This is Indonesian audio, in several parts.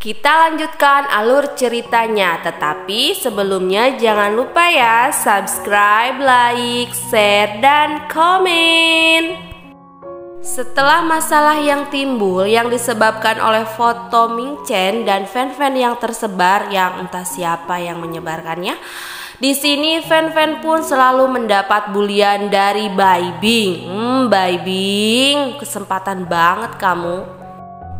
Kita lanjutkan alur ceritanya, tetapi sebelumnya jangan lupa ya subscribe, like, share, dan komen. Setelah masalah yang timbul yang disebabkan oleh foto Ming Chen dan fan-fan yang tersebar yang entah siapa yang menyebarkannya, di sini fan-fan pun selalu mendapat bulian dari Bai Bing. Bai Bing, kesempatan banget kamu.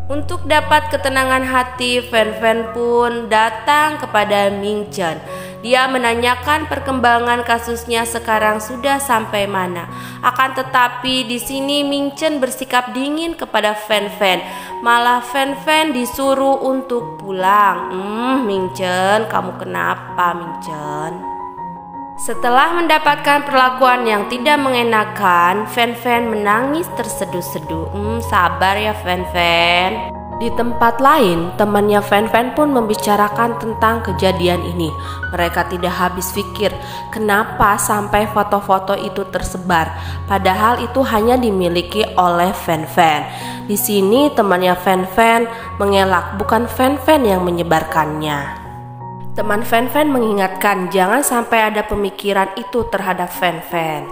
Untuk dapat ketenangan hati, fan-fan pun datang kepada Ming Chen. Dia menanyakan perkembangan kasusnya sekarang sudah sampai mana. Akan tetapi di sini Ming Chen bersikap dingin kepada fan-fan. Malah fan-fan disuruh untuk pulang. Ming Chen, kamu kenapa Ming Chen? Setelah mendapatkan perlakuan yang tidak mengenakan, fan-fan menangis terseduh-seduh. Sabar ya fan-fan. Di tempat lain, temannya fan-fan pun membicarakan tentang kejadian ini. Mereka tidak habis pikir kenapa sampai foto-foto itu tersebar, padahal itu hanya dimiliki oleh fan-fan. Di sini temannya fan-fan mengelak, bukan fan-fan yang menyebarkannya. Teman fan-fan mengingatkan jangan sampai ada pemikiran itu terhadap fan-fan.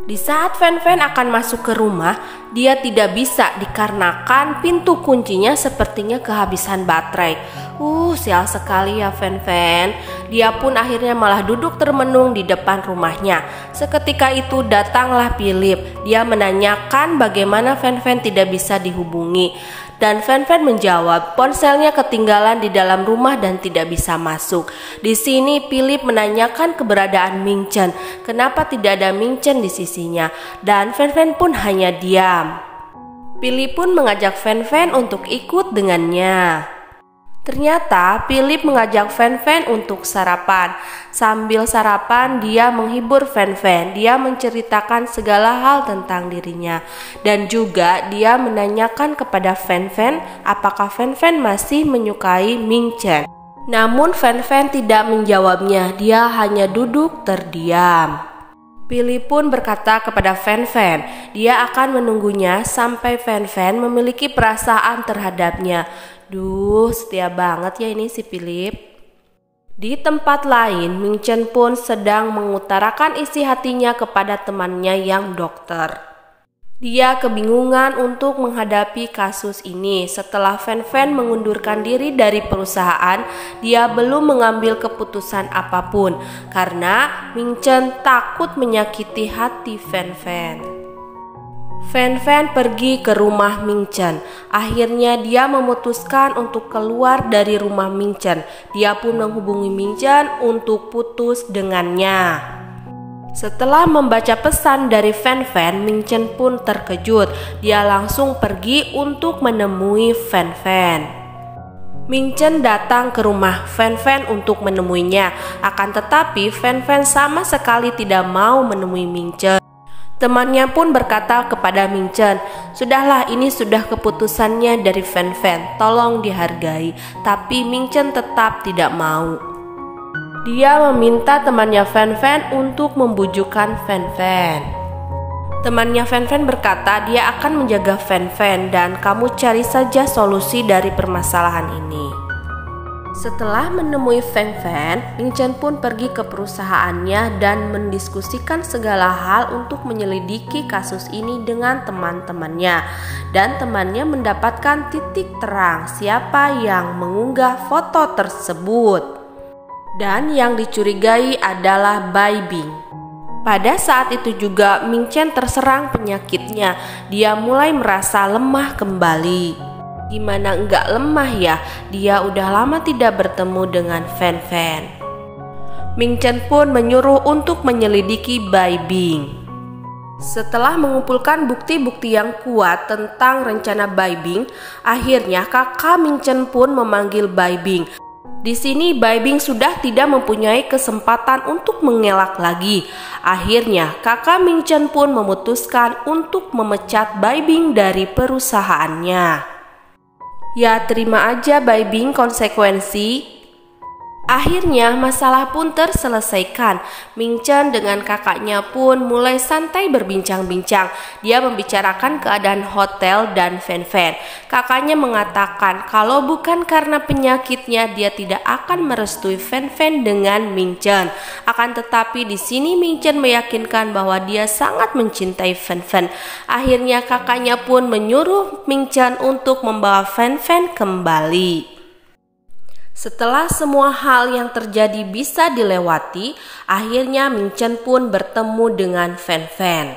Di saat fan-fan akan masuk ke rumah, dia tidak bisa dikarenakan pintu kuncinya sepertinya kehabisan baterai. Sial sekali ya fan-fan. Dia pun akhirnya malah duduk termenung di depan rumahnya. Seketika itu datanglah Philip. Dia menanyakan bagaimana fan-fan tidak bisa dihubungi. Dan fan-fan menjawab ponselnya ketinggalan di dalam rumah dan tidak bisa masuk. Di sini Philip menanyakan keberadaan Ming Chen. Kenapa tidak ada Ming Chen di sisinya? Dan fan-fan pun hanya diam. Philip pun mengajak fan-fan untuk ikut dengannya. Ternyata Philip mengajak fan-fan untuk sarapan. Sambil sarapan dia menghibur fan-fan. Dia menceritakan segala hal tentang dirinya. Dan juga dia menanyakan kepada fan-fan apakah fan-fan masih menyukai Ming Chen. Namun fan-fan tidak menjawabnya. Dia hanya duduk terdiam. Philip pun berkata kepada fan-fan, dia akan menunggunya sampai fan-fan memiliki perasaan terhadapnya. Setia banget ya ini si Philip. Di tempat lain, Ming Chen pun sedang mengutarakan isi hatinya kepada temannya yang dokter. Dia kebingungan untuk menghadapi kasus ini. Setelah fan-fan mengundurkan diri dari perusahaan, dia belum mengambil keputusan apapun karena Ming Chen takut menyakiti hati fan-fan. Fan-fan pergi ke rumah Ming Chen. Akhirnya dia memutuskan untuk keluar dari rumah Ming Chen. Dia pun menghubungi Ming Chen untuk putus dengannya. Setelah membaca pesan dari fan-fan, Ming Chen pun terkejut. Dia langsung pergi untuk menemui fan-fan. Ming Chen datang ke rumah fan-fan untuk menemuinya. Akan tetapi fan-fan sama sekali tidak mau menemui Ming Chen. Temannya pun berkata kepada Ming Chen, sudahlah ini sudah keputusannya dari fan-fan, tolong dihargai. Tapi Ming Chen tetap tidak mau. Dia meminta temannya fan-fan untuk membujukkan fan-fan. Temannya fan-fan berkata dia akan menjaga fan-fan dan kamu cari saja solusi dari permasalahan ini. Setelah menemui fan-fan, Ming Chen pun pergi ke perusahaannya dan mendiskusikan segala hal untuk menyelidiki kasus ini dengan teman-temannya. Dan temannya mendapatkan titik terang siapa yang mengunggah foto tersebut. Dan yang dicurigai adalah Bai Bing. Pada saat itu juga Ming Chen terserang penyakitnya. Dia mulai merasa lemah kembali. Gimana enggak lemah ya, dia udah lama tidak bertemu dengan fan-fan. Ming Chen pun menyuruh untuk menyelidiki Bai Bing. Setelah mengumpulkan bukti-bukti yang kuat tentang rencana Bai Bing, akhirnya kakak Ming Chen pun memanggil Bai Bing. Di sini Bai Bing sudah tidak mempunyai kesempatan untuk mengelak lagi. Akhirnya kakak Ming Chen pun memutuskan untuk memecat Bai Bing dari perusahaannya. Ya terima aja Bai Bing konsekuensi. Akhirnya masalah pun terselesaikan. Ming Chen dengan kakaknya pun mulai santai berbincang-bincang. Dia membicarakan keadaan hotel dan Fan Fan. Kakaknya mengatakan kalau bukan karena penyakitnya dia tidak akan merestui Fan Fan dengan Ming Chen. Akan tetapi di sini Ming Chen meyakinkan bahwa dia sangat mencintai Fan Fan. Akhirnya kakaknya pun menyuruh Ming Chen untuk membawa Fan Fan kembali. Setelah semua hal yang terjadi bisa dilewati, akhirnya Ming Chen pun bertemu dengan Fan Fan.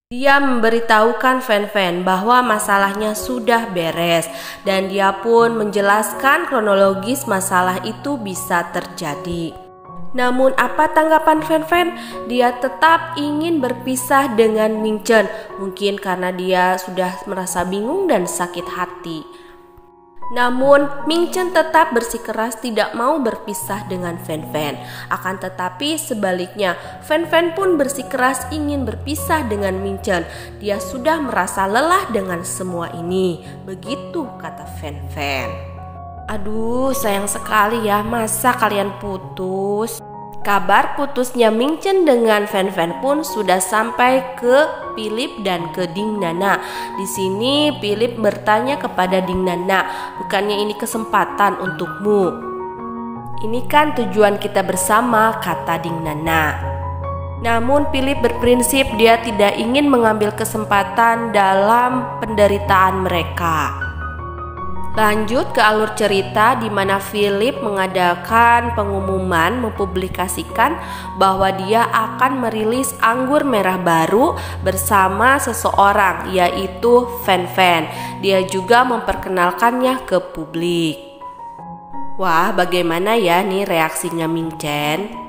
Dia memberitahukan Fan Fan bahwa masalahnya sudah beres dan dia pun menjelaskan kronologis masalah itu bisa terjadi. Namun apa tanggapan Fan Fan? Dia tetap ingin berpisah dengan Ming Chen, mungkin karena dia sudah merasa bingung dan sakit hati. Namun Ming Chen tetap bersikeras tidak mau berpisah dengan Fan Fan. Akan tetapi sebaliknya, Fan Fan pun bersikeras ingin berpisah dengan Ming Chen. Dia sudah merasa lelah dengan semua ini. Begitu kata Fan Fan. Aduh, sayang sekali ya, masa kalian putus? Kabar putusnya Ming Chen dengan Fan Fan pun sudah sampai ke Philip dan ke Ding Nana. Di sini Philip bertanya kepada Ding Nana, bukannya ini kesempatan untukmu? Ini kan tujuan kita bersama, kata Ding Nana. Namun Philip berprinsip dia tidak ingin mengambil kesempatan dalam penderitaan mereka. Lanjut ke alur cerita di mana Philip mengadakan pengumuman mempublikasikan bahwa dia akan merilis anggur merah baru bersama seseorang yaitu Fan Fan. Dia juga memperkenalkannya ke publik. Wah, bagaimana ya nih reaksinya Ming Chen?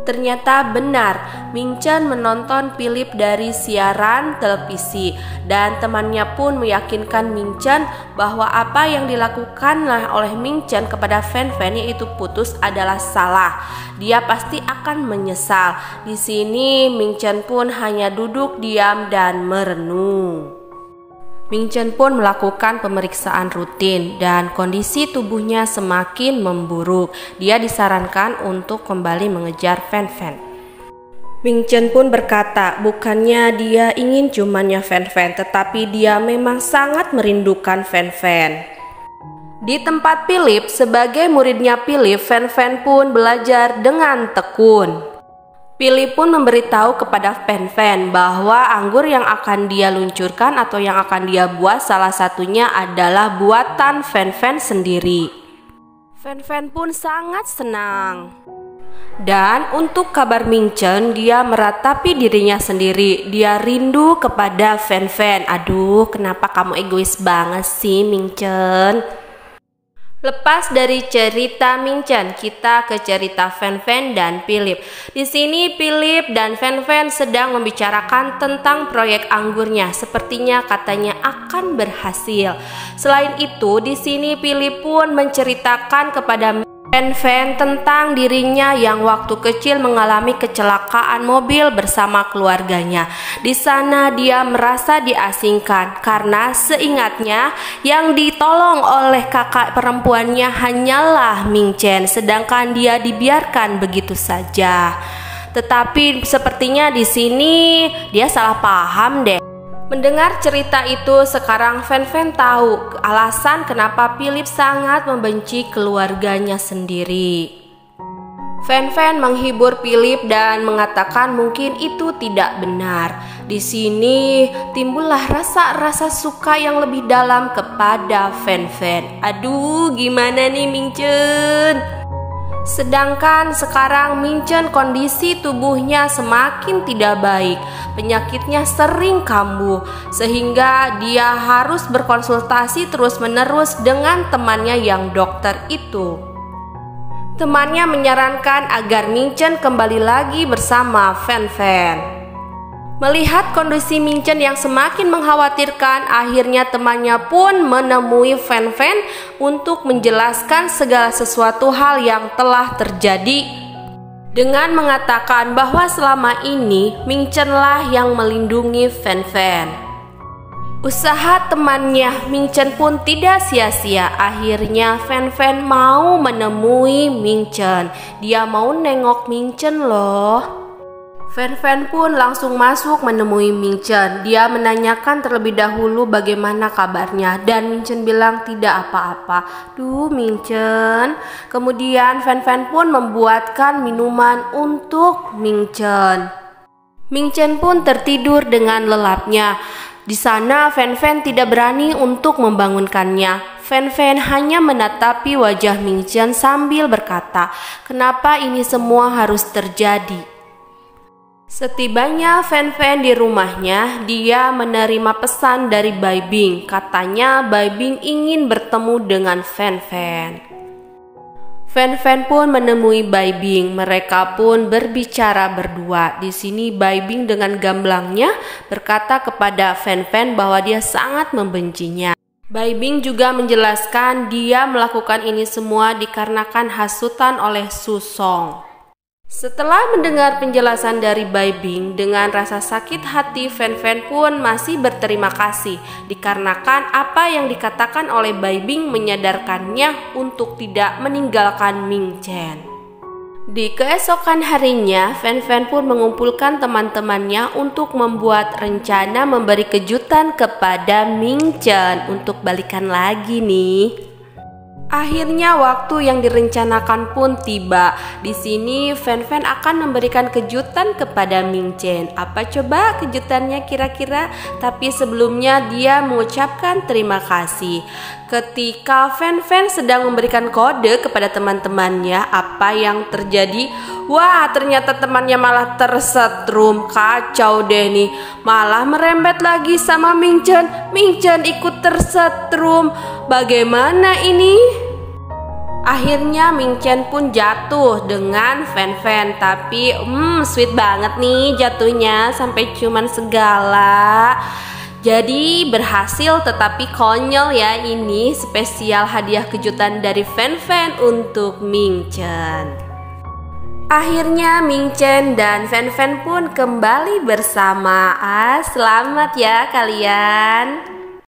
Ternyata benar, Ming Chen menonton Philip dari siaran televisi dan temannya pun meyakinkan Ming Chen bahwa apa yang dilakukan oleh Ming Chen kepada Fan Fan yaitu putus adalah salah. Dia pasti akan menyesal. Di sini Ming Chen pun hanya duduk diam dan merenung. Ming Chen pun melakukan pemeriksaan rutin dan kondisi tubuhnya semakin memburuk. Dia disarankan untuk kembali mengejar Fan Fan. Ming Chen pun berkata, bukannya dia ingin cumannya Fan Fan, tetapi dia memang sangat merindukan Fan Fan. Di tempat Philip, sebagai muridnya Philip, Fan Fan pun belajar dengan tekun. Philip pun memberitahu kepada Fan Fan bahwa anggur yang akan dia luncurkan atau yang akan dia buat salah satunya adalah buatan Fan Fan sendiri. Fan Fan pun sangat senang. Dan untuk kabar Ming Chen, dia meratapi dirinya sendiri. Dia rindu kepada Fan Fan. Aduh, kenapa kamu egois banget sih Ming Chen? Lepas dari cerita Ming Chen, kita ke cerita Fan Fan dan Philip. Di sini Philip dan Fan Fan sedang membicarakan tentang proyek anggurnya. Sepertinya katanya akan berhasil. Selain itu, di sini Philip pun menceritakan kepada Fan Fan tentang dirinya yang waktu kecil mengalami kecelakaan mobil bersama keluarganya. Di sana dia merasa diasingkan karena seingatnya yang ditolong oleh kakak perempuannya hanyalah Ming Chen, sedangkan dia dibiarkan begitu saja. Tetapi sepertinya di sini dia salah paham deh. Mendengar cerita itu, sekarang Fan Fan tahu alasan kenapa Philip sangat membenci keluarganya sendiri. Fan Fan menghibur Philip dan mengatakan mungkin itu tidak benar. Di sini timbullah rasa suka yang lebih dalam kepada Fan Fan. Aduh, gimana nih Ming Chen? Sedangkan sekarang Ming Chen kondisi tubuhnya semakin tidak baik. Penyakitnya sering kambuh sehingga dia harus berkonsultasi terus-menerus dengan temannya yang dokter itu. Temannya menyarankan agar Ming Chen kembali lagi bersama Fan Fan. Melihat kondisi Ming Chen yang semakin mengkhawatirkan, akhirnya temannya pun menemui Fan Fan untuk menjelaskan segala sesuatu hal yang telah terjadi dengan mengatakan bahwa selama ini Ming Chen lah yang melindungi Fan Fan. Usaha temannya Ming Chen pun tidak sia-sia. Akhirnya Fan Fan mau menemui Ming Chen. Dia mau nengok Ming Chen loh. Fan Fan pun langsung masuk menemui Ming Chen. Dia menanyakan terlebih dahulu bagaimana kabarnya. Dan Ming Chen bilang tidak apa-apa. Duh Ming Chen. Kemudian Fan Fan pun membuatkan minuman untuk Ming Chen. Ming Chen pun tertidur dengan lelapnya. Di sana Fan Fan tidak berani untuk membangunkannya. Fan Fan hanya menatapi wajah Ming Chen sambil berkata, "Kenapa ini semua harus terjadi?" Setibanya Fan Fan di rumahnya, dia menerima pesan dari Bai Bing. Katanya Bai Bing ingin bertemu dengan Fan Fan. Fan Fan pun menemui Bai Bing. Mereka pun berbicara berdua. Di sini Bai Bing dengan gamblangnya berkata kepada Fan Fan bahwa dia sangat membencinya. Bai Bing juga menjelaskan dia melakukan ini semua dikarenakan hasutan oleh Su Song. Setelah mendengar penjelasan dari Bai Bing, dengan rasa sakit hati Fan Fan pun masih berterima kasih dikarenakan apa yang dikatakan oleh Bai Bing menyadarkannya untuk tidak meninggalkan Ming Chen. Di keesokan harinya, Fan Fan pun mengumpulkan teman-temannya untuk membuat rencana memberi kejutan kepada Ming Chen untuk balikan lagi nih. Akhirnya waktu yang direncanakan pun tiba. Di sini Fan Fan akan memberikan kejutan kepada Ming Chen. Apa coba kejutannya kira-kira? Tapi sebelumnya dia mengucapkan terima kasih. Ketika Fan Fan sedang memberikan kode kepada teman-temannya, apa yang terjadi? Wah, ternyata temannya malah tersetrum. Kacau deh nih. Malah merembet lagi sama Ming Chen. Ming Chen ikut tersetrum. Bagaimana ini? Akhirnya Ming Chen pun jatuh dengan Fan Fan. Tapi sweet banget nih jatuhnya, sampai ciuman segala. Jadi berhasil, tetapi konyol ya ini. Spesial hadiah kejutan dari Fan Fan untuk Ming Chen. Akhirnya Ming Chen dan Fan Fan pun kembali bersama. Selamat ya kalian.